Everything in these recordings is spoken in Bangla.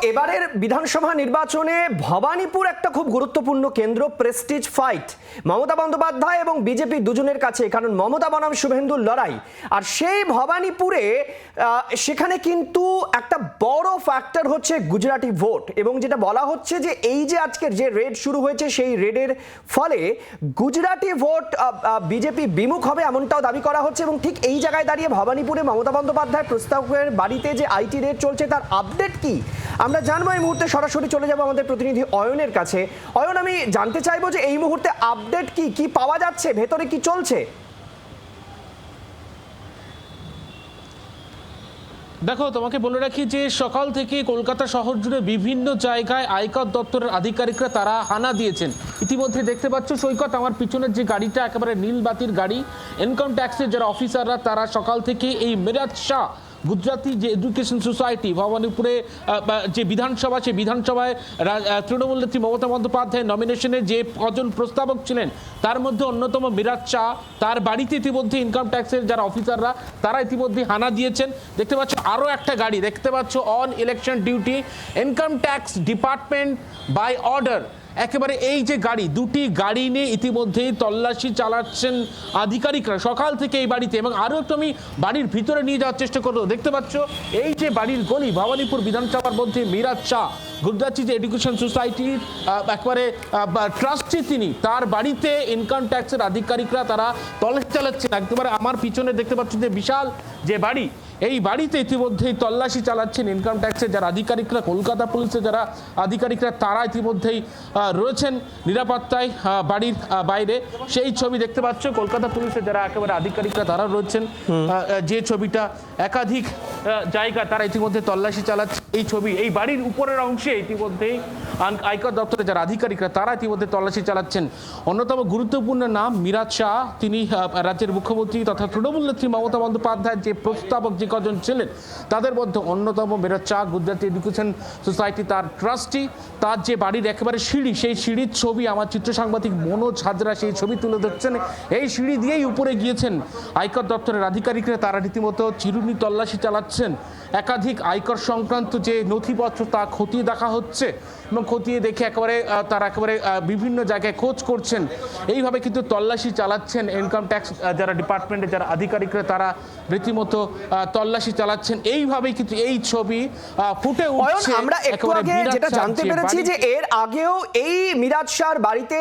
এবারের বিধানসভা নির্বাচনে ভবানীপুর একটা খুব গুরুত্বপূর্ণ কেন্দ্র, প্রেস্টিজ ফাইট মমতা বন্দ্যোপাধ্যায় এবং বিজেপি দুজনের কাছে, কারণ মমতা বনাম শুভেন্দুর লড়াই। আর সেই ভবানীপুরে সেখানে কিন্তু একটা বড় ফ্যাক্টর হচ্ছে গুজরাটি ভোট, এবং যেটা বলা হচ্ছে যে এই যে আজকের যে রেড শুরু হয়েছে সেই রেডের ফলে গুজরাটি ভোট বিজেপি বিমুখ হবে এমনটাও দাবি করা হচ্ছে। এবং ঠিক এই জায়গায় দাঁড়িয়ে ভবানীপুরে মমতা বন্দ্যোপাধ্যায় প্রস্তাবের বাড়িতে যে আইটি রেড চলছে তার আপডেট কি আমরা জানবো। এই মুহূর্তে সরাসরি চলে যাবো আমাদের প্রতিনিধি অয়নের কাছে। অয়ন, আমি জানতে চাইবো যে এই মুহূর্তে আপডেট কি কি পাওয়া যাচ্ছে, ভেতরে কি চলছে? দেখো, তোমাকে বলে রাখি যে সকাল থেকে কলকাতা শহর জুড়ে বিভিন্ন জায়গায় আয়কর দপ্তরের আধিকারিকরা তারা হানা দিয়েছেন। ইতিমধ্যে দেখতে পাচ্ছ সৈকত, আমার পিছনের যে গাড়িটা একেবারে নীল বাতির গাড়ি, ইনকাম ট্যাক্সের যারা অফিসাররা তারা সকাল থেকে এই মিরাজ শাহ গুজরাটি যে এডুকেশন সোসাইটি ভবানীপুরে যে বিধানসভা, সেই বিধানসভায় তৃণমূল নেত্রী মমতা বন্দ্যোপাধ্যায় নমিনেশনে যে কজন প্রস্তাবক ছিলেন তার মধ্যে অন্যতম মিরাজ শাহ, তার বাড়িতে ইতিমধ্যে ইনকাম ট্যাক্সের যারা অফিসাররা তারা ইতিমধ্যে হানা দিয়েছেন। দেখতে পাচ্ছ আরও একটা গাড়ি, দেখতে পাচ্ছ on election duty income tax department by order, একেবারে এই যে গাড়ি, দুটি গাড়ি নিয়ে ইতিমধ্যেই তল্লাশি চালাচ্ছেন আধিকারিকরা সকাল থেকে এই বাড়িতে। এবং আরও একটু আমি বাড়ির ভিতরে নিয়ে যাওয়ার চেষ্টা করবো। দেখতে পাচ্ছ এই যে বাড়ির গলি, ভবানীপুর বিধানসভার মধ্যে মিরাজ শাহ গুজরাটি যে এডুকেশন সোসাইটির একবারে ট্রাস্টি তিনি, তার বাড়িতে ইনকাম ট্যাক্সের আধিকারিকরা তারা তল্লাশি চালাচ্ছেন। একেবারে আমার পিছনে দেখতে পাচ্ছ যে বিশাল যে বাড়ি, এই বাড়িতে ইতিমধ্যেই তল্লাশি চালাচ্ছেন ইনকাম ট্যাক্সের যারা আধিকারিকরা, কলকাতা পুলিশের যারা আধিকারিকরা তারা ইতিমধ্যেই রয়েছেন নিরাপত্তায় বাড়ির বাইরে। সেই ছবি দেখতে পাচ্ছ, কলকাতা পুলিশের যারা একেবারে আধিকারিকরা তারা রয়েছেন, যে ছবিটা একাধিক জায়গা তারা ইতিমধ্যে তল্লাশি চালাচ্ছে। এই ছবি এই বাড়ির উপরের অংশে ইতিমধ্যেই আয়কর দপ্তরের যারা আধিকারিকরা তারা ইতিমধ্যে তল্লাশি চালাচ্ছেন। অন্যতম গুরুত্বপূর্ণ নাম মিরাজ শাহ, তিনি রাজ্যের মুখ্যমন্ত্রী তথা তৃণমূল নেত্রী মমতা বন্দ্যোপাধ্যায়ের যে প্রস্তাবক যে কজন ছিলেন তাদের মধ্যে অন্যতম মিরাজ শাহ, গুজরাটি এডুকেশন সোসাইটি তার ট্রাস্টি। তার যে বাড়ির একেবারে সিঁড়ি, সেই সিঁড়ির ছবি আমার চিত্র সাংবাদিক মনোজ হাজরা সেই ছবি তুলে ধরছেন। এই সিঁড়ি দিয়েই উপরে গিয়েছেন আয়কর দপ্তরের আধিকারিকরা, তারা রীতিমতো চিরুনি তল্লাশি চালাচ্ছেন। একাধিক আয়কর সংক্রান্ত যে নথিপত্র তা খতিয়ে দেখা হচ্ছে, এবং খতিয়ে দেখে একেবারে তারা একেবারে বিভিন্ন জায়গায় খোঁজ করছেন। এইভাবে কিন্তু তল্লাশি চালাচ্ছেন ইনকাম ট্যাক্স যারা ডিপার্টমেন্টের যারা আধিকারিকরা তারা রীতিমতো তল্লাশি চালাচ্ছেন। এইভাবেই কিন্তু এই ছবি ফুটে উঠছে। আমরা একটু আগে যেটা জানতে পেরেছি যে এর আগেও এই মিরাজ শাহর বাড়িতে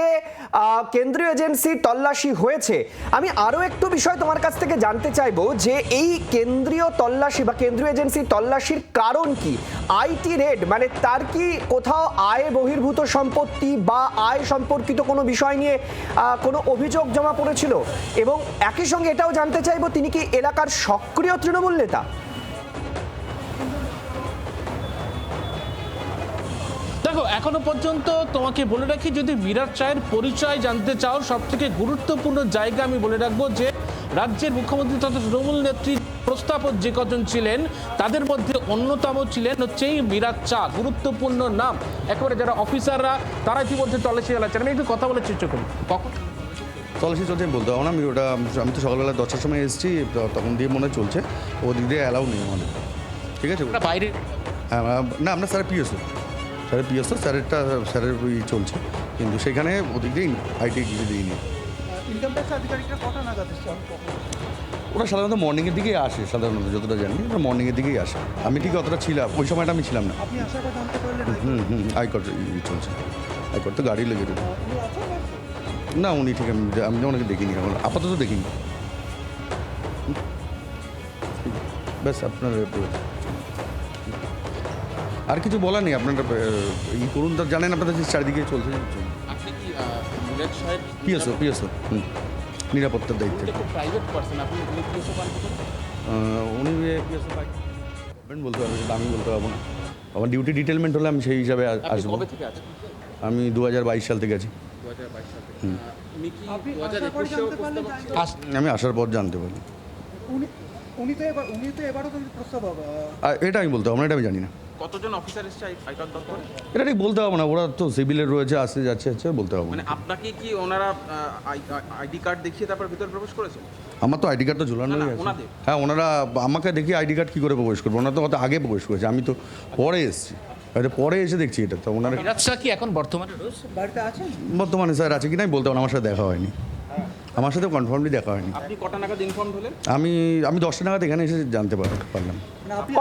কেন্দ্রীয় এজেন্সির তল্লাশি হয়েছে। আমি আরো একটু বিষয় তোমার কাছ থেকে জানতে চাইবো যে এই কেন্দ্রীয় তল্লাশি বা কেন্দ্রীয় এজেন্সির তল্লাশির কারণ কি? আইটি রেড মানে তার কি কোথাও আয় বহির্ভূত সম্পত্তি বা আয় সম্পর্কিত কোনো বিষয় নিয়ে কোনো অভিযোগ জমা পড়েছিল? এবং একই সঙ্গে এটাও জানতে চাইবো তিনি কি এলাকার সক্রিয় তৃণমূল নেতা? দেখো, এখনো পর্যন্ত তোমাকে বলে রাখি, যদি মিরাজ শাহের পরিচয় জানতে চাও, সব থেকে গুরুত্বপূর্ণ জায়গা আমি বলে রাখবো যে রাজ্যের মুখ্যমন্ত্রী তথা তৃণমূল নেত্রী প্রস্তাবক যে কজন ছিলেন তাদের মধ্যে অন্যতম ছিলেন হচ্ছে এই মিরাজ শাহ, গুরুত্বপূর্ণ নাম। একেবারে যারা অফিসাররা তারা ইতিমধ্যে তল্লাশি চালাচ্ছেন। আমি একটু কথা বলার চেষ্টা করি। কখন তল্লাশি চলছে আমি বলতে পারবো না, আমি তো সকালবেলা 10টার সময় এসেছি, তখন দিয়ে মনে চলছে, ওদিক দিয়ে অ্যালাউ নেই আমাদের, ঠিক আছে? বাইরে না, আমরা স্যারের পিএসও স্যারেরটা স্যারের চলছে, কিন্তু সেখানে ওদিক দিয়ে আইটি কিছু দিইনি। ওরা সাধারণত মর্নিংয়ের দিকেই আসে, সাধারণত যতটা জানি ওরা মর্নিংয়ের দিকেই আসে। আমি ঠিক অতটা ছিলাম ওই সময়টা, আমি ছিলাম না। আয়কর চলছে, আয়কর তো গাড়ি লেগে যেত না, উনি ঠিক আমি ওনাকে দেখিনি, এখন আপাতত দেখিনি। ব্যাস, আপনার আর কিছু বলার নেই, আপনারা ই করুন, তা জানেন আপনাদের যে চারিদিকে চলছে। পিএসও নিরাপত্তার দায়িত্বে উনি পিএসও পাবেন বলতে পারবেন, সেটা আমি বলতে পারবো না। আমার ডিউটি ডিটেলমেন্ট হলে আমি সেই হিসাবে আসবো। আমি 2022 সাল থেকে আছি। আমি আসার পর জানতে পারি। এটা আমি বলতে পারবো না, এটা আমি জানি না। কতজন অফিসার এসেছে আয়কর দপ্তরে এটা ঠিক বলতে পারবো না, ওরা তো সিভিলের রয়েছে, আসতে যাচ্ছে বলতে পারবো না। আপনাকে কি ওনারা আইডি কার্ড দেখিয়ে তারপর ভিতরে প্রবেশ করেছেন? আমার তো আইডি কার্ড তো ঝুলানোই আছে। হ্যাঁ, ওনারা আমাকে দেখিয়ে আইডি কার্ড কী করে প্রবেশ করবো? ওনারা তো আগে প্রবেশ করেছে, আমি তো পরে এসেছি। হয়তো পরে এসে দেখছি এটা তো ওনারা মিরাজ শাহ কি এখন বর্তমানে রয়েছে? বর্তমানে স্যার আছে কি নাই বলতে আমার সাথে দেখা হয়নি, আমার সাথে কনফার্মলি দেখা হয়নি। আপনি কটা নাগাদ ইনফর্ম হলেন? আমি 10টা নাগাদ এখানে এসে জানতে পারলাম।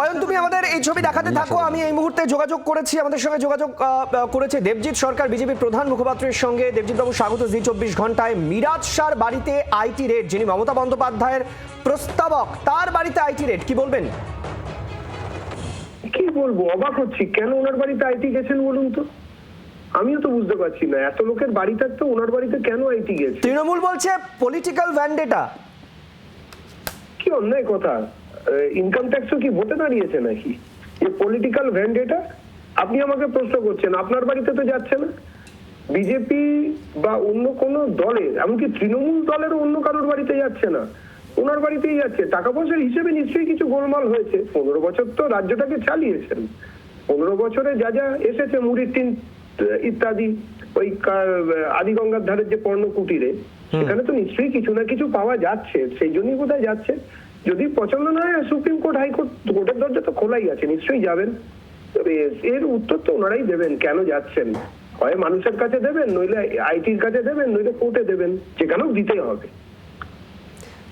অয়ন, তুমি আমাদের এই ছবি দেখাতে থাকো। আমি এই মুহূর্তে যোগাযোগ করেছি, আমাদের সঙ্গে যোগাযোগ করেছে দেবজিৎ সরকার, বিজেপির প্রধান মুখপাত্রের সঙ্গে। দেবজিৎ বাবু, স্বাগত জি 24 ঘন্টায়। মিরাজ শাহর বাড়িতে আইটি রেড, যিনি মমতা বন্দ্যোপাধ্যায়ের প্রস্তাবক, তার বাড়িতে আইটি রেড, কি বলবেন? কি বলবো, অবাক হচ্ছি কেন ওনার বাড়িতে আইটি গেছেন বলুন তো। আমিও তো বুঝতে পারছি না, এত লোকের বাড়ি থাকতে ওনার বাড়িতে কেন আইটি গেছে। তৃণমূল বলছে পলিটিক্যাল ভ্যান্ডেটা। কি অন্যায় কথা, ইনকাম ট্যাক্সও কি ভোটে দাঁড়িয়েছে নাকি? এই পলিটিক্যাল ভ্যান্ডেটা আপনি আমাকে প্রশ্ন করছেন, আপনার বাড়িতে তো যাচ্ছে না। বিজেপি বা অন্য কোন দলের, এমনকি তৃণমূল দলেরও অন্য কারোর বাড়িতে যাচ্ছে না, ওনার বাড়িতেই যাচ্ছে। টাকা পয়সার হিসেবে নিশ্চয়ই কিছু গোলমাল হয়েছে। 15 বছর তো রাজ্যটাকে চালিয়েছেন, 15 বছরে যা যা এসেছে, মুড়ির টিন ইত্যাদি, ওই আদিগঙ্গার ধারের যে পর্ণ কুটিরে, সেখানে তো নিশ্চয়ই কিছু না কিছু পাওয়া যাচ্ছে, সেই জন্যই বোধহয় যাচ্ছে। যদি পছন্দ না হয় সুপ্রিম কোর্ট, হাইকোর্ট, কোর্টের দরজা তো খোলাই আছে, নিশ্চয়ই যাবেন। তবে এর উত্তর তো ওনারাই দেবেন কেন যাচ্ছেন। হয় মানুষের কাছে দেবেন, নইলে আইটির কাছে দেবেন, নইলে কোর্টে দেবেন, যেখানেও দিতেই হবে।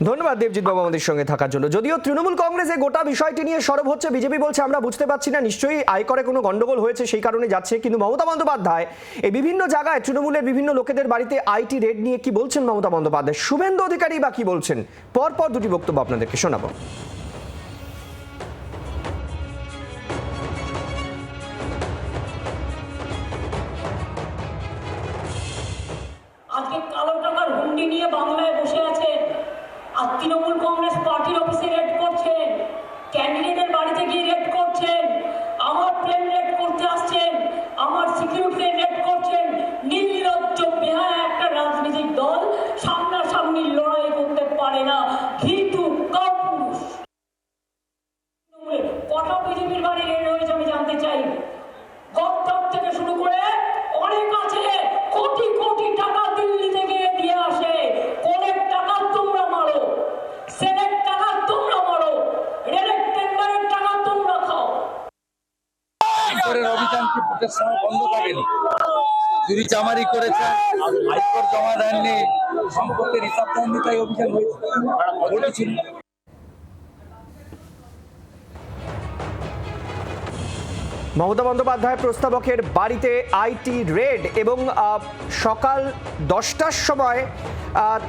ধন্যবাদ দেবজিৎ বাবু আমাদের সঙ্গে থাকার জন্য। যদিও তৃণমূল কংগ্রেস এই গোটা বিষয়টি নিয়ে সরব হচ্ছে, বিজেপি বলছে আমরা বুঝতে পারছি না, নিশ্চয়ই আয়করে কোনো গন্ডগোল হয়েছে সেই কারণে যাচ্ছে। কিন্তু মমতা বন্দ্যোপাধ্যায় এই বিভিন্ন জায়গায় তৃণমূলের বিভিন্ন লোকেদের বাড়িতে আইটি রেড নিয়ে কি বলছেন মমতা বন্দ্যোপাধ্যায়, শুভেন্দু অধিকারী বা কি বলছেন, পরপর দুটি বক্তব্য আপনাদেরকে শোনাবো। আজকে কালো টাকার হুন্ডি নিয়ে বাংলায় বসে আছেন, আর তৃণমূল কংগ্রেস পার্টির অফিসে রেড করছেন, ক্যান্ডিডেটের বাড়িতে গিয়ে রেড করছেন, আমার প্লেন রেড করতে আসছেন, আমার সিকিউরিটি রেড করছেন। নির্লজ্জ বেহায়া একটা রাজনৈতিক দল সামনাসামনি লড়াই করতে পারে না, কিন্তু কাপুরুষ। কটা বিজেপির বাড়ি রেড হয়েছে আমি জানতে চাই। গদ্দার থেকে শুরু করে অনেক আছে, কোটি কোটি টাকা দিল্লি থেকে দিয়ে আসে। কোনের টাকা তোমরা মারো, সেনের টাকা তোমরা মারো, রেলের টেন্ডারের টাকা তোমরা খাও। হাইকোর্টের অভিযান কি ভোটের সময় বন্ধ থাকেনি? চুরি চামারি করেছেন, হাইকোর্ট জমা দেননি, সম্পত্তির হিসাব দেননি, তাই অভিযান হয়েছে। মমতা বন্দ্যোপাধ্যায় প্রস্তাবকের বাড়িতে আইটি রেড, এবং সকাল 10টার সময়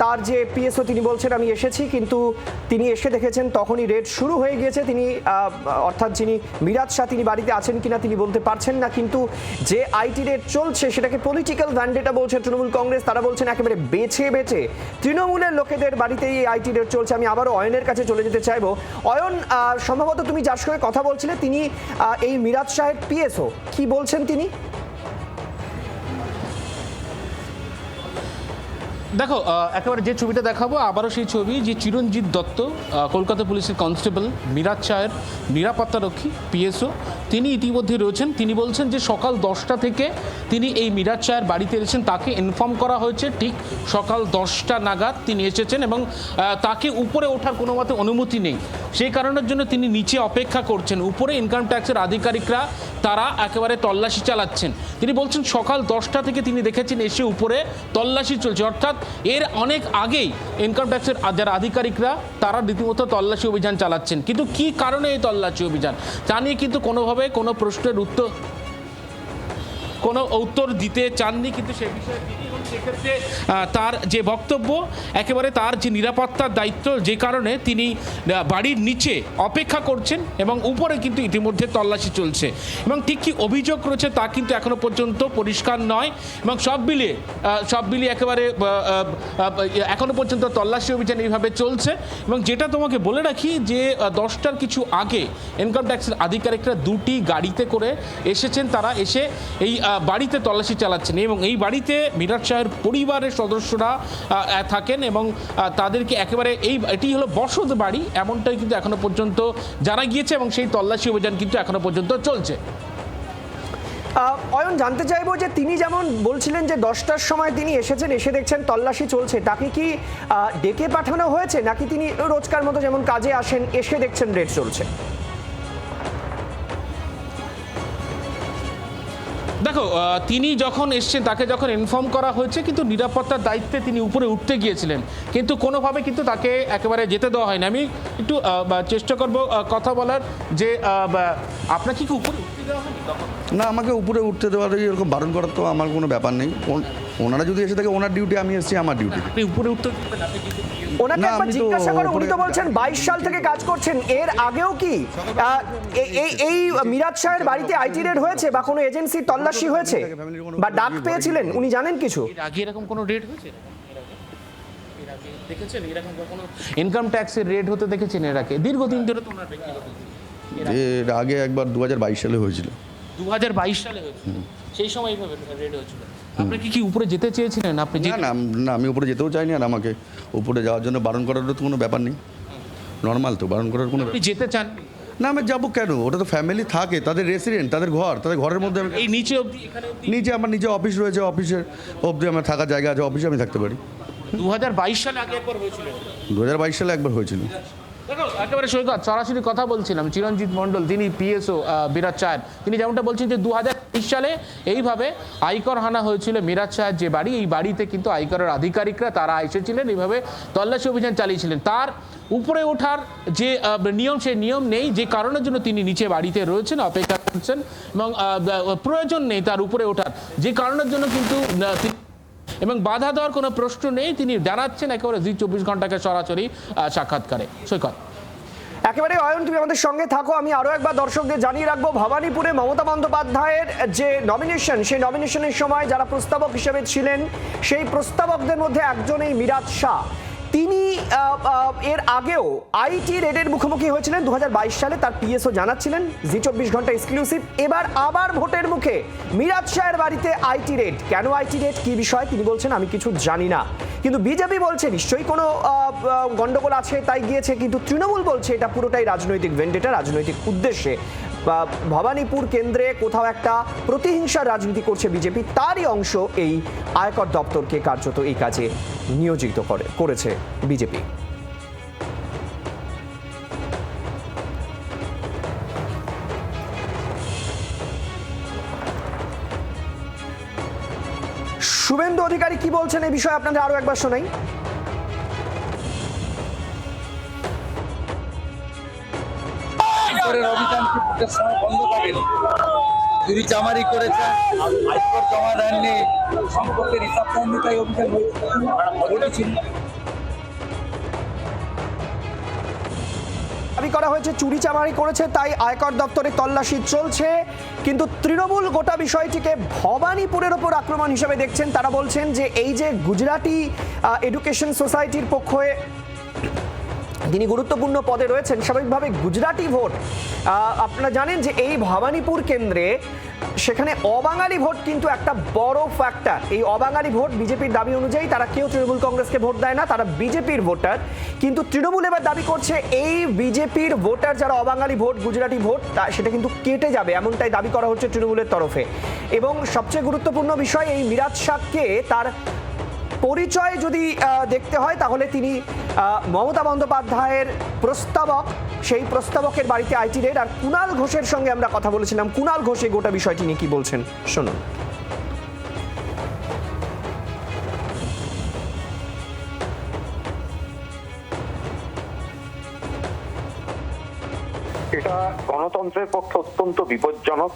তার যে পিএসও তিনি বলছেন আমি এসেছি, কিন্তু তিনি এসে দেখেছেন তখনই রেড শুরু হয়ে গিয়েছে। তিনি অর্থাৎ যিনি মিরাজ শাহ, তিনি বাড়িতে আছেন কিনা তিনি বলতে পারছেন না, কিন্তু যে আইটি রেড চলছে সেটাকে পলিটিক্যাল ভ্যান্ডেটা বলছে তৃণমূল কংগ্রেস। তারা বলছেন একেবারে বেছে বেছে তৃণমূলের লোকেদের বাড়িতেই এই আইটি রেড চলছে। আমি আবারও অয়নের কাছে চলে যেতে চাইবো। অয়ন, সম্ভবত তুমি যার সঙ্গে কথা বলছিলে তিনি এই মিরাজ শাহের পিএসও, কি বলছেন তিনি? দেখো, একেবারে যে ছবিটা দেখাবো আবারও সেই ছবি, যে চিরঞ্জিত দত্ত কলকাতা পুলিশের কনস্টেবল, মিরাজ শাহের নিরাপত্তারক্ষী পিএসও, তিনি ইতিমধ্যে রয়েছেন। তিনি বলছেন যে সকাল 10টা থেকে তিনি এই মিরাজ শাহের বাড়িতে এসেছেন, তাকে ইনফর্ম করা হয়েছে ঠিক সকাল 10টা নাগাদ তিনি এসেছেন, এবং তাকে উপরে ওঠার কোনো মতে অনুমতি নেই। সেই কারণের জন্য তিনি নিচে অপেক্ষা করছেন। উপরে ইনকাম ট্যাক্সের আধিকারিকরা তারা একেবারে তল্লাশি চালাচ্ছেন। তিনি বলছেন সকাল 10টা থেকে তিনি দেখেছেন এসে উপরে তল্লাশি চলছে, অর্থাৎ এর অনেক আগেই ইনকাম ট্যাক্সের যারা আধিকারিকরা তারা রীতিমতো তল্লাশি অভিযান চালাচ্ছেন। কিন্তু কি কারণে এই তল্লাশি অভিযান তা নিয়ে কিন্তু কোনোভাবে কোনো প্রশ্নের কোনো উত্তর দিতে চাননি, কিন্তু সে বিষয়ে তিনি, এবং সেক্ষেত্রে তার যে বক্তব্য, একেবারে তার যে নিরাপত্তার দায়িত্ব, যে কারণে তিনি বাড়ির নিচে অপেক্ষা করছেন এবং উপরে কিন্তু ইতিমধ্যে তল্লাশি চলছে, এবং ঠিক কী অভিযোগ রয়েছে তা কিন্তু এখনো পর্যন্ত পরিষ্কার নয়, এবং সব মিলিয়ে একেবারে এখনো পর্যন্ত তল্লাশি অভিযান এইভাবে চলছে। এবং যেটা তোমাকে বলে রাখি যে 10টার কিছু আগে ইনকাম ট্যাক্সের আধিকারিকরা দুটি গাড়িতে করে এসেছেন, তারা এসে এই বাড়িতে তল্লাশি চালাচ্ছেন, এবং এই বাড়িতে মিরাজ শাহের পরিবারের সদস্যরা থাকেন, এবং তাদেরকে একেবারে এটি হলো বসত বাড়ি এমনটাই কিন্তু এখনো পর্যন্ত জানা গিয়েছে, এবং সেই তল্লাশি অভিযান কিন্তু এখনো পর্যন্ত চলছে। অয়ন, জানতে চাইবো যে তিনি যেমন বলছিলেন যে 10টার সময় তিনি এসেছেন, এসে দেখছেন তল্লাশি চলছে, তাকে কি ডেকে পাঠানো হয়েছে, নাকি তিনি রোজকার মতো যেমন কাজে আসেন এসে দেখছেন রেড চলছে? দেখো তিনি যখন এসছেন তাকে যখন ইনফর্ম করা হয়েছে কিন্তু নিরাপত্তার দায়িত্বে তিনি উপরে উঠতে গিয়েছিলেন, কিন্তু কোনোভাবে কিন্তু তাকে একেবারে যেতে দেওয়া হয়নি। আমি একটু চেষ্টা করব কথা বলার যে আপনাকে কি উপরে উঠতে দেওয়া হয়নি তখন? না, আমাকে উপরে উঠতে দেওয়ার এরকম বারণ করার তো আমার কোনো ব্যাপার নেই। ওনারা যদি এসে থাকে ওনার ডিউটি, আমি এসেছি আমার ডিউটি। আপনি উপরে উঠতে দিবেন, আপনি কিন্তু ওনাকে না, একবার আমি তো জিজ্ঞাসা করো, উনি তো উপরে- বলছেন 22 সাল থেকে কাজ করছেন। এর আগেও কি এই মিরাজ শাহের বাড়িতে আইটি রেড হয়েছে বা কোনো এজেন্সির তল্লাশি হয়েছে বা ডাক পেয়েছিলেন? উনি জানেন কিছু? এর আগে এরকম কোনো রেড হয়েছে? দেখেছেন এরকম কখনো ইনকাম ট্যাক্সের রেড হতে দেখেছেন এর আগে? দীর্ঘদিন ধরে তো ওনার ব্যক্তিগত এর আগে একবার 2022 সালে হয়েছিল। 2022 সালে হয়েছিল, সেই সময় এইভাবে রেড হয়েছিল। আপনি কি উপরে যেতে চেয়েছিলেন? আপনি না না না, আমি উপরে যেতেও চাইনি, আর আমাকে উপরে যাওয়ার জন্য বারণ করারও তো কোনো ব্যাপার নেই। নর্মাল তো, বারণ করার কোনো আপনি যেতে চান? না, আমি যাবো কেন? ওটা তো ফ্যামিলি থাকে, তাদের রেসিডেন্ট, তাদের ঘর, তাদের ঘরের মধ্যে এই নিচে অবধি, এখানে অবধি নিচে আমার নিজে অফিস রয়েছে, অফিসের অবধি আমার থাকার জায়গা আছে, অফিসে আমি থাকতে পারি। 2022 সালে আগে একবার হয়েছিল। 2022 সালে একবার হয়েছিল। দেখো একেবারে সৈকত সরাসরি কথা বলছিলাম চিরঞ্জিত মণ্ডল, তিনি পিএসও মিরাজ শাহের, তিনি যেমনটা বলছেন যে 2023 সালে এইভাবে আয়কর হানা হয়েছিল মিরাজ শাহের যে বাড়ি, এই বাড়িতে কিন্তু আয়করের আধিকারিকরা তারা এসেছিলেন, এইভাবে তল্লাশি অভিযান চালিয়েছিলেন। তার উপরে ওঠার যে নিয়ম, সেই নিয়ম নেই, যে কারণের জন্য তিনি নিচে বাড়িতে রয়েছেন, অপেক্ষা করছেন, এবং প্রয়োজন নেই তার উপরে ওঠার, যে কারণের জন্য কিন্তু এবং বাধা দেওয়ার কোনো প্রশ্ন নেই, তিনি জানাচ্ছেন একেবারে জি 24 ঘন্টাকে সরাসরি সাক্ষাৎকারে। সৈকত একেবারে অয়ন, তুমি আমাদের সঙ্গে থাকো। আমি আরো একবার দর্শকদের জানিয়ে রাখবো, ভবানীপুরে মমতা বন্দ্যোপাধ্যায়ের যে নমিনেশন, সেই নমিনেশনের সময় যারা প্রস্তাবক হিসেবে ছিলেন, সেই প্রস্তাবকদের মধ্যে একজন এই মিরাজ শাহ। তিনি এর আগেও আইটি রেডের মুখোমুখি হয়েছিলেন 2022 সালে, তার পিএসও জানাচ্ছিলেন, জি 24 ঘন্টা এক্সক্লুসিভ। এবার আবার ভোটের মুখে মিরাজ শাহের বাড়িতে আইটি রেড। কেন আইটি রেড, কি বিষয়, তিনি বলছেন আমি কিছু জানি না। কিন্তু বিজেপি বলছে নিশ্চয়ই কোনো গন্ডগোল আছে তাই গিয়েছে, কিন্তু তৃণমূল বলছে এটা পুরোটাই রাজনৈতিক ভেন্ডেটা, রাজনৈতিক উদ্দেশ্যে ভবানীপুর কেন্দ্রে কোথাও একটা প্রতিহিংসার রাজনীতি করছে বিজেপি, তারই অংশ এই আয়কর দপ্তরকে কার্যত এই কাজে নিয়োজিত করেছে বিজেপি। শুভেন্দু অধিকারী কি বলছেন এই বিষয়ে আপনাদের আরো একবার শোনাই। আয়করের অভিযান কি ভোটের সময় বন্ধ থাকেনি? চুরি চামারি করেছেন, আয়কর জমা দেননি, সম্পত্তির হিসাব দেননি, তাই অভিযান হয়েছিল। দাবি করা হয়েছে চুরি চামারি করেছে, তাই আয়কর দপ্তরে তল্লাশি চলছে। কিন্তু তৃণমূল গোটা বিষয়টিকে ভবানীপুরের ওপর আক্রমণ হিসেবে দেখছেন। তারা বলছেন যে এই যে গুজরাটি এডুকেশন সোসাইটির পক্ষে তিনি গুরুত্বপূর্ণ পদে রয়েছেন, স্বাভাবিকভাবে গুজরাটি ভোট, আপনারা জানেন যে এই ভবানীপুর কেন্দ্রে সেখানে অবাঙালি ভোট কিন্তু একটা বড় ফ্যাক্টর। এই অবাঙালি ভোট বিজেপির দাবি অনুযায়ী তারা কেউ তৃণমূল কংগ্রেসকে ভোট দেয় না, তারা বিজেপির ভোটার। কিন্তু তৃণমূল এবার দাবি করছে এই বিজেপির ভোটার যারা অবাঙালি ভোট, গুজরাটি ভোট, সেটা কিন্তু কেটে যাবে, এমনটাই দাবি করা হচ্ছে তৃণমূলের তরফে। এবং সবচেয়ে গুরুত্বপূর্ণ বিষয়, এই মিরাজ শাহকে তার পরিচয় যদি দেখতে হয় তাহলে তিনি মমতা বন্দ্যোপাধ্যায়ের প্রস্তাবক, সেই প্রস্তাবকের বাড়িতে আইটি রেড। আর কুণাল ঘোষের সঙ্গে আমরা কথা বলেছিলাম, কুণাল ঘোষ এই গোটা বিষয়টি নিয়ে কি বলছেন শুনুন। এটা গণতন্ত্রের পক্ষে অত্যন্ত বিপজ্জনক।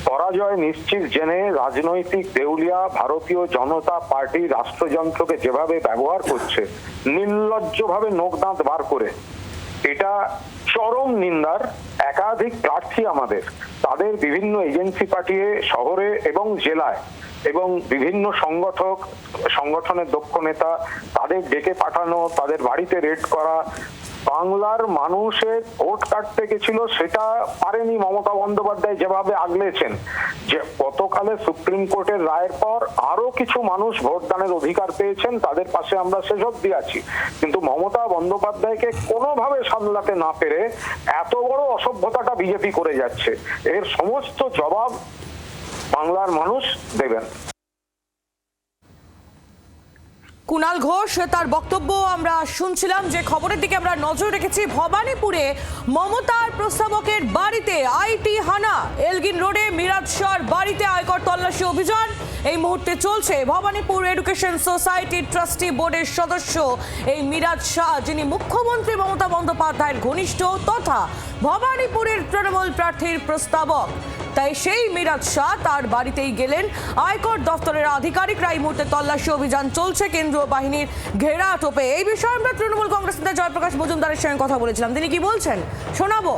পরাজয় নিশ্চিত জেনে রাজনৈতিক দেউলিয়া ভারতীয় জনতা পার্টি রাষ্ট্রযন্ত্রকে যেভাবে ব্যবহার করছে, নির্লজ্জভাবে নোক দাঁত বার করে, এটা চরম নিন্দার। একাধিক প্রার্থী আমাদের, তাদের বিভিন্ন এজেন্সি পাঠিয়ে শহরে এবং জেলায় এবং বিভিন্ন সংগঠনের দক্ষ নেতা, তাদের ডেকে পাঠানো, তাদের বাড়িতে রেড করা। বাংলার মানুষের ভোট কাটতে গেছিল, সেটা পারেনি মমতা বন্দ্যোপাধ্যায় যেভাবে আগলেছেন। যে গতকালে সুপ্রিম কোর্টের রায়ের পর আরো কিছু মানুষ ভোটদানের অধিকার পেয়েছেন, তাদের পাশে আমরা শেষ অবধি আছি। কিন্তু মমতা বন্দ্যোপাধ্যায়কে কোনোভাবে সামলাতে না পেরে এত বড় অসভ্যতাটা বিজেপি করে যাচ্ছে, এর সমস্ত জবাব বাংলার মানুষ দেবেন। কুণাল ঘোষ তার বক্তব্য আমরা শুনছিলাম। যে খবরের দিকে আমরা নজর রেখেছি, ভবানীপুরে মমতার প্রস্তাবকের বাড়িতে আইটি হানা, এলগিন রোডে মিরাজ শাহর বাড়িতে অভিযান এই মুহূর্তে চলছে। ভবানীপুর এডুকেশন সোসাইটির ট্রাস্টি বোর্ডের সদস্য এই মিরাজ শাহ, যিনি মুখ্যমন্ত্রী মমতা বন্দ্যোপাধ্যায়ের ঘনিষ্ঠ তথা ভবানীপুরের তৃণমূল প্রার্থীর প্রস্তাবক, তাই সেই মিরাজ শাহ তার বাড়িতেই গেলেন। আয়কর দফতরের আধিকারিকরা এই মুহূর্তে তল্লাশি অভিযান চলছে কেন্দ্রীয় বাহিনীর ঘেরা টোপে। এই বিষয়ে আমরা তৃণমূল কংগ্রেস নেতা জয়প্রকাশ মজুমদারের সঙ্গে কথা বলেছিলাম, তিনি কি বলছেন শোনাবো।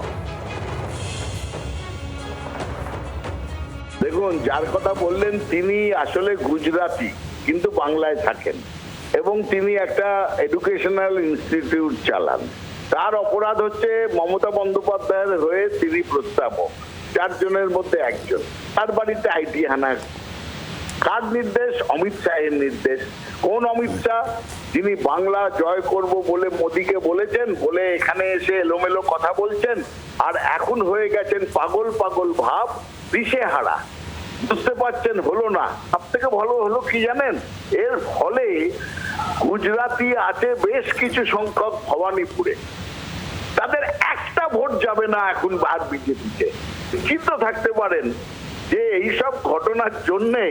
দেখুন, যার কথা বললেন তিনি আসলে গুজরাটি কিন্তু বাংলায় থাকেন এবং তিনি একটা এডুকেশনাল ইনস্টিটিউট চালান। তার অপরাধ হচ্ছে মমতা বন্দ্যোপাধ্যায়ের হয়ে তিনি প্রস্তাবক, 4 জনের মধ্যে একজন। তার বাড়িতে আইটি হানা কার নির্দেশ? অমিত শাহের নির্দেশ। কোন অমিত শাহ? যিনি বাংলা জয় করব বলে মোদিকে বলেছেন, বলে এখানে এসে এলোমেলো কথা বলছেন আর এখন হয়ে গেছেন পাগল পাগল ভাব, দিশেহারা। বুঝতে পারছেন হলো না। সব থেকে ভালো হলো কি জানেন, এর ফলে গুজরাটি আছে বেশ কিছু সংখ্যক ভবানীপুরে, তাদের একটা ভোট যাবে না এখন আর বিজেপিতে। নিশ্চিত থাকতে পারেন যে এইসব ঘটনার জন্যে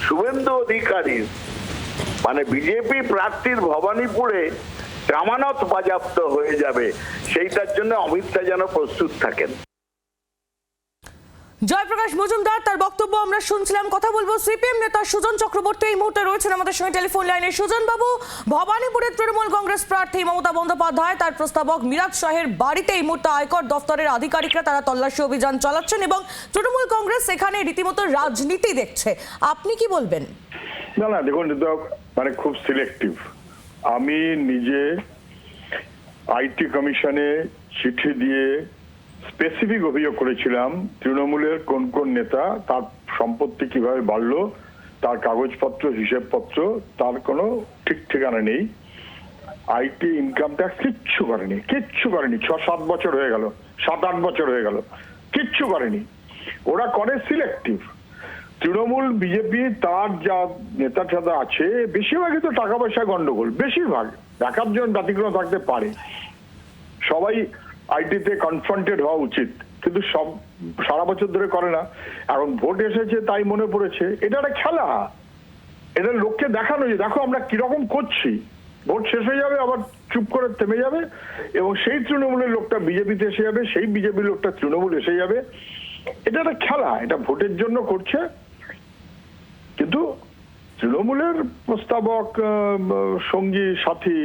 শুভেন্দু অধিকারীর মানে বিজেপি প্রার্থীর ভবানীপুরে জামানত বাজেয়াপ্ত হয়ে যাবে। সেইটার জন্য অমিত শাহ যেন প্রস্তুত থাকেন। জয়প্রকাশ মজুমদার তার বক্তব্য আমরা শুনছিলাম। কথা বলবো সিপিএম নেতা সুজন চক্রবর্তী এই মুহূর্তে রয়েছেন আমাদের সঙ্গে টেলিফোন লাইনে। সুজন বাবু, ভবানীপুরের তৃণমূল কংগ্রেস প্রার্থী মমতা বন্দ্যোপাধ্যায় তার প্রস্তাবক মিরাজ শাহের বাড়িতে এই মুহূর্তে আয়কর দফতরের আধিকারিকরা তারা তল্লাশি অভিযান চালাচ্ছেন এবং তৃণমূল কংগ্রেস এখানে রীতিমতো রাজনীতি দেখছে, আপনি কি বলবেন? না দেখুন, মানে খুব সিলেক্টিভ। আমি নিজে আইটি কমিশনে চিঠি দিয়ে স্পেসিফিক অভিযোগ করেছিলাম তৃণমূলের কোন কোন নেতা তার সম্পত্তি কিভাবে বাড়লো, তার কাগজপত্র হিসেবপত্র তার কোনো ঠিক ঠিকানা নেই। আইটি ইনকাম ট্যাক্স কিচ্ছু করেনি 6-7 বছর হয়ে গেল, 7-8 বছর হয়ে গেল, কিচ্ছু করেনি। ওরা করে সিলেক্টিভ। তৃণমূল বিজেপি তার যা নেতা টেতা আছে বেশিরভাগই তো টাকা পয়সা গন্ডগোল, বেশিরভাগ, 1-8 জন ব্যতিক্রম থাকতে পারে। সবাই আইটিতে কনফ্রন্টেড হওয়া উচিত, কিন্তু সব সারা বছর ধরে করে না। এখন ভোট এসেছে তাই মনে পড়েছে। এটা একটা খেলা, এটা লোককে দেখানো যে দেখো আমরা কিরকম করছি। ভোট শেষ হয়ে যাবে, আবার চুপ করে থেমে যাবে এবং সেই তৃণমূলের লোকটা বিজেপিতে এসে যাবে, সেই বিজেপির লোকটা তৃণমূল এসে যাবে। এটা একটা খেলা, এটা ভোটের জন্য করছে। কিন্তু তৃণমূলের প্রস্তাবক সঙ্গী সাথী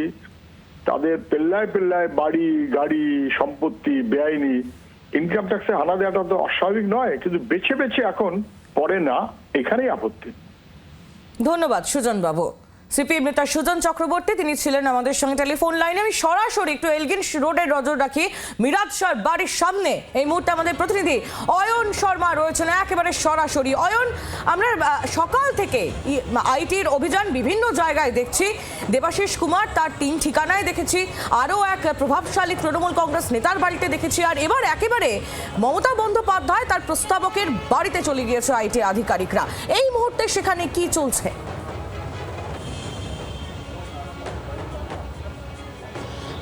তাদের পেল্লায় পেল্লায় বাড়ি গাড়ি সম্পত্তি বেআইনি ইনকাম ট্যাক্সে হানা দেওয়াটা তো অস্বাভাবিক নয়, কিন্তু বেছে বেছে এখন করে না, এখানেই আপত্তি। ধন্যবাদ সুজন বাবু। সিপিএম নেতা সুজন চক্রবর্তী তিনি ছিলেন আমাদের সঙ্গে টেলিফোন লাইনে। আমি সরাসরি একটু এলগিন রোডের নজর রাখি। মিরাজ শাহর বাড়ির সামনে এই মুহূর্তে আমাদের প্রতিনিধি অয়ন শর্মা রয়েছেন একেবারে সরাসরি। অয়ন, আমরা সকাল থেকে আইটির অভিযান বিভিন্ন জায়গায় দেখছি। দেবাশিস কুমার তার 3 ঠিকানায় দেখেছি, আরও এক প্রভাবশালী তৃণমূল কংগ্রেস নেতার বাড়িতে দেখেছি, আর এবার একেবারে মমতা বন্দ্যোপাধ্যায় তার প্রস্তাবকের বাড়িতে চলে গিয়েছে আইটি আধিকারিকরা। এই মুহূর্তে সেখানে কি চলছে?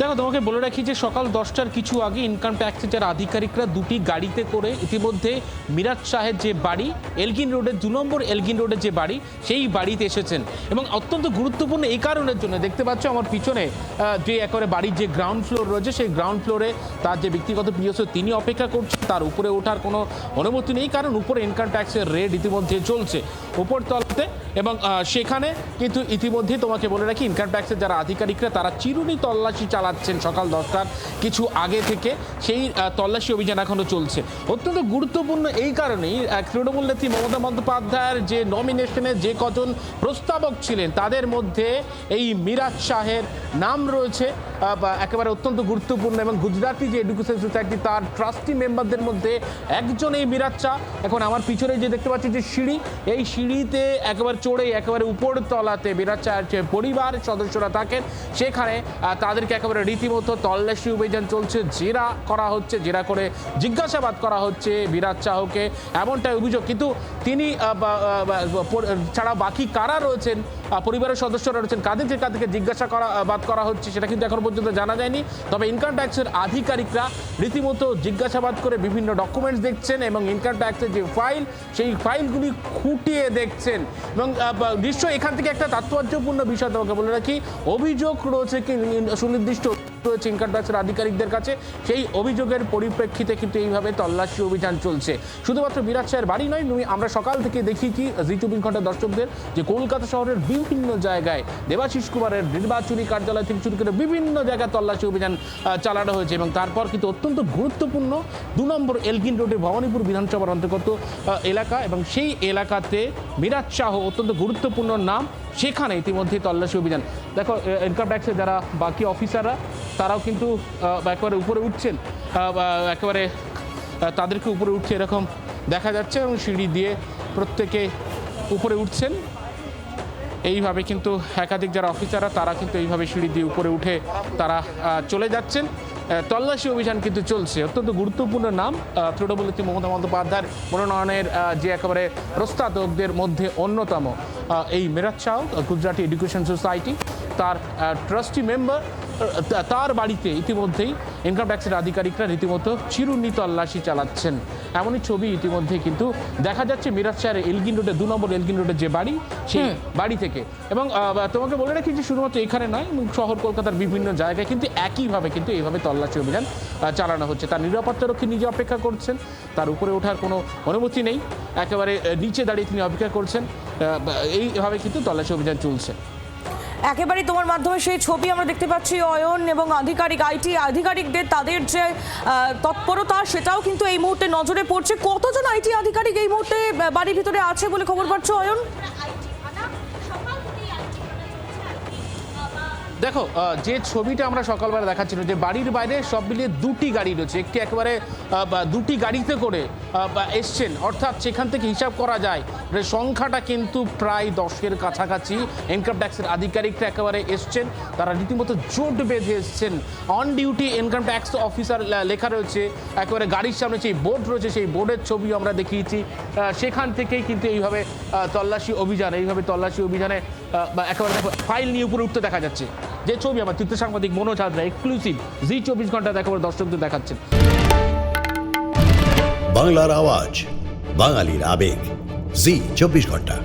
দেখো, তোমাকে বলে রাখি যে সকাল 10টার কিছু আগে ইনকাম ট্যাক্সের যারা আধিকারিকরা 2টি গাড়িতে করে ইতিমধ্যে মিরাজ শাহের যে বাড়ি এলগিন রোডের 2 নম্বর এলগিন রোডের যে বাড়ি সেই বাড়িতে এসেছেন। এবং অত্যন্ত গুরুত্বপূর্ণ এই কারণের জন্য, দেখতে পাচ্ছ আমার পিছনে যে একেবারে বাড়ির যে গ্রাউন্ড ফ্লোর রয়েছে সেই গ্রাউন্ড ফ্লোরে তার যে ব্যক্তিগত পিএসও তিনি অপেক্ষা করছেন। তার উপরে ওঠার কোনো অনুমতি নেই, কারণ উপরে ইনকাম ট্যাক্সের রেড ইতিমধ্যে চলছে উপরতলাতে। এবং সেখানে কিন্তু ইতিমধ্যে তোমাকে বলে রাখি ইনকাম ট্যাক্সের যারা আধিকারিকরা তারা চিরুনি তল্লাশি চালাচ্ছেন সকাল 10টার কিছু আগে থেকে। সেই তল্লাশি অভিযান এখনো চলছে। অত্যন্ত গুরুত্বপূর্ণ এই কারণেই তৃণমূল নেত্রী মমতা বন্দ্যোপাধ্যায়ের যে নমিনেশনে যে কজন প্রস্তাবক ছিলেন তাদের মধ্যে এই মিরাজ শাহের নাম রয়েছে একেবারে অত্যন্ত গুরুত্বপূর্ণ। এবং গুজরাটি যে এডুকেশন সোসাইটি তার ট্রাস্টি মেম্বারদের মধ্যে একজন এই মিরাজ শাহ। এখন আমার পিছনে যে দেখতে পাচ্ছি যে সিঁড়ি, এই সিঁড়িতে একেবারে চড়ে একেবারে উপর তলাতে মিরাজ শাহের যে পরিবার সদস্যরা থাকেন সেখানে তাদেরকে একেবারে রীতিমতো তল্লাশি অভিযান চলছে, জেরা করা হচ্ছে, জেরা করে জিজ্ঞাসাবাদ করা হচ্ছে মিরাজ শাহকে, এমনটাই অভিযোগ। কিন্তু তিনি ছাড়া বাকি কারা রয়েছেন পরিবারের সদস্যরা রয়েছেন, কাদেরকে জিজ্ঞাসাবাদ করা হচ্ছে সেটা কিন্তু এখন পর্যন্ত জানা যায়নি। তবে ইনকাম ট্যাক্সের আধিকারিকরা রীতিমতো জিজ্ঞাসাবাদ করে বিভিন্ন ডকুমেন্টস দেখছেন এবং ইনকাম ট্যাক্সের যে ফাইল সেই ফাইলগুলি খুঁটিয়ে দেখছেন। এবং নিশ্চয়ই এখান থেকে একটা তাৎপর্যপূর্ণ বিষয় তোমাকে বলে রাখি, অভিযোগ রয়েছে কি সুনির্দিষ্ট রয়েছে ইনকাম ট্যাক্সের আধিকারিকদের কাছে, সেই অভিযোগের পরিপ্রেক্ষিতে কিন্তু এইভাবে তল্লাশি অভিযান চলছে। শুধুমাত্র মিরাজ শাহের বাড়ি নয়, আমরা সকাল থেকে দেখিয়েছি জি 24 ঘন্টা দর্শকদের যে কলকাতা শহরের বিভিন্ন জায়গায় দেবাশিস কুমারের নির্বাচনী কার্যালয় থেকে শুরু করে বিভিন্ন জায়গায় তল্লাশি অভিযান চালানো হয়েছে। এবং তারপর কিন্তু অত্যন্ত গুরুত্বপূর্ণ 2 নম্বর এলগিন রোডে ভবানীপুর বিধানসভার অন্তর্গত এলাকা, এবং সেই এলাকাতে মিরাজ শাহ অত্যন্ত গুরুত্বপূর্ণ নাম, সেখানে ইতিমধ্যে তল্লাশি অভিযান। দেখো ইনকাম ট্যাক্সের যারা বাকি অফিসাররা তারাও কিন্তু একেবারে উপরে উঠছেন, একেবারে তাদেরকে উপরে উঠছে এরকম দেখা যাচ্ছে, এবং সিঁড়ি দিয়ে প্রত্যেকে উপরে উঠছেন। এইভাবে কিন্তু একাধিক যারা অফিসাররা তারা কিন্তু এইভাবে সিঁড়ি দিয়ে উপরে উঠে তারা চলে যাচ্ছেন। তল্লাশি অভিযান কিন্তু চলছে। অত্যন্ত গুরুত্বপূর্ণ নাম, তৃণমূল নেত্রী মমতা বন্দ্যোপাধ্যায়ের মনোনয়নের যে একেবারে প্রস্তাবকদের মধ্যে অন্যতম এই মিরাজ শাহ, গুজরাটি এডুকেশন সোসাইটি তার ট্রাস্টি মেম্বার, তার বাড়িতে ইতিমধ্যেই ইনকাম ট্যাক্সের আধিকারিকরা রীতিমতো চিরুনি তল্লাশি চালাচ্ছেন। এমনই ছবি ইতিমধ্যে কিন্তু দেখা যাচ্ছে মিরাজ শাহের এলগিন রোডে 2 নম্বর এলগিন রোডের যে বাড়ি, সেই বাড়ি থেকে। এবং তোমাকে বলে রাখি যে শুধুমাত্র এখানে নয়, শহর কলকাতার বিভিন্ন জায়গায় কিন্তু একইভাবে কিন্তু এইভাবে তল্লাশি অভিযান চালানো হচ্ছে। তার নিরাপত্তারক্ষী নিজে অপেক্ষা করছেন, তার উপরে ওঠার কোনো অনুমতি নেই, একেবারে নিচে দাঁড়িয়ে তিনি অপেক্ষা করছেন। এইভাবে কিন্তু তল্লাশি অভিযান চলছে। একেবারে তোমার মাধ্যমে সেই ছবি আমরা দেখতে পাচ্ছি অয়ন, এবং আইটি আধিকারিকদের তাদের যে তৎপরতা সেটাও কিন্তু এই মুহূর্তে নজরে পড়ছে। কতজন আইটি আধিকারিক এই মুহূর্তে বাড়ির ভিতরে আছে বলে খবর পাচ্ছ অয়ন? দেখো যে ছবিটা আমরা সকালবেলা দেখাচ্ছিল, যে বাড়ির বাইরে সব মিলিয়ে 2টি গাড়ি রয়েছে, একটি একেবারে 2টি গাড়িতে করে এসছেন, অর্থাৎ সেখান থেকে হিসাব করা যায় সংখ্যাটা কিন্তু প্রায় 10-এর কাছাকাছি ইনকাম ট্যাক্সের আধিকারিকরা একেবারে এসছেন। তারা রীতিমতো জোট বেঁধে এসছেন। On duty income tax officer লেখা রয়েছে, একেবারে গাড়ির সামনে সেই বোর্ড রয়েছে, সেই বোর্ডের ছবি আমরা দেখিয়েছি। সেখান থেকেই কিন্তু এইভাবে তল্লাশি অভিযানে একেবারে ফাইল নিয়ে উপরে উঠতে দেখা যাচ্ছে। যে ছবি আমার চিত্র সাংবাদিক মনোজ হাজরা এক্সক্লুসিভ জি 24 ঘন্টা একেবারে দর্শকদের দেখাচ্ছেন। বাংলার আওয়াজ, বাঙালির আবেগ, জি 24 ঘন্টা।